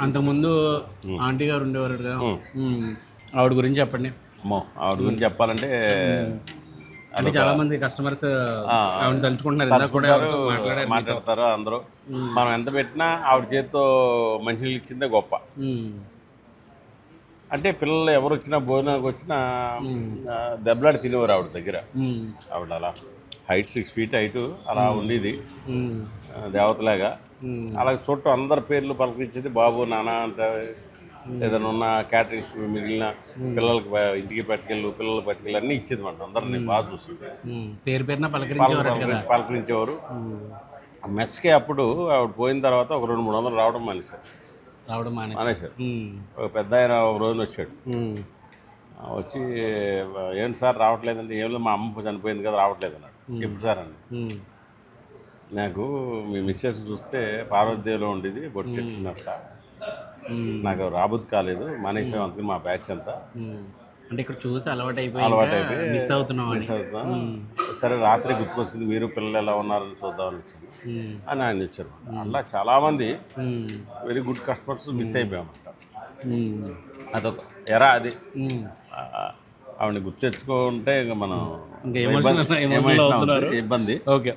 అంతకుముందు ఆంటీ గారు ఉండేవారు కదా, ఆవిడ గురించి చెప్పండి. అమ్మో ఆవిడ గురించి చెప్పాలంటే అంటే చాలా మంది కస్టమర్స్ ఆవిడ తలుచుకుంటున్నారు, ఇందాక కూడా ఎవరితో మాట్లాడతారు అందరూ. మనం ఎంత పెట్టినా ఆవిడ చేతితో మంచినీళ్ళు ఇచ్చిందే గొప్ప. అంటే పిల్లలు ఎవరు వచ్చినా భోజనానికి వచ్చినా దెబ్బలాడి తినేవారు ఆవిడ దగ్గర. ఆవిడ అలా హైట్ 6 feet హైటు అలా ఉండేది, దేవతలాగా. అలాగే చుట్టూ అందరి పేర్లు పలకరించేది. బాబు నాన్న అంటే ఏదైనా ఉన్న క్యాటరింగ్స్ మిగిలిన పిల్లలకి ఇంటికి పట్టుకెళ్ళు, పిల్లలకి పట్టుకెళ్ళి అన్నీ ఇచ్చేది మాట. అందరినీ బాగా చూస్తుంది, పేరు పేరున పలకరించేవారు. మెస్కే అప్పుడు ఆవిడ పోయిన తర్వాత ఒక 200-300 రావడం మానేశారు. ఒక పెద్ద ఆయన ఒక రోజున వచ్చాడు, వచ్చి ఏంటి సార్ రావట్లేదండి. ఏం లేదు, మా అమ్మ చనిపోయింది కదా రావట్లేదు అన్నాడు. ఎప్పుడు సార్ అండి, నాకు మీ మిస్సెస్ చూస్తే పార్వతీదేవిలో ఉండేది, బొట్టెట్టుకున్నట్ట, నాకు రాబుద్ది కాలేదు, మానేసాం అందుకని మా బ్యాచ్ అంతా. అంటే ఇక్కడ చూసి అలవాటు అయిపోయి మిస్ అవుతున్నాం. సరే రాత్రి గుర్తుకొచ్చింది, మీరు పిల్లలు ఎలా ఉన్నారని చూద్దామని వచ్చింది అని ఆయన వచ్చారు. అలా చాలామంది వెరీ గుడ్ కస్టమర్స్ మిస్ అయిపోయామంట. అదొక ఎరా అది. ఆవిడని గుర్తు తెచ్చుకుంటే ఇంకా మనం ఇబ్బంది. ఓకే.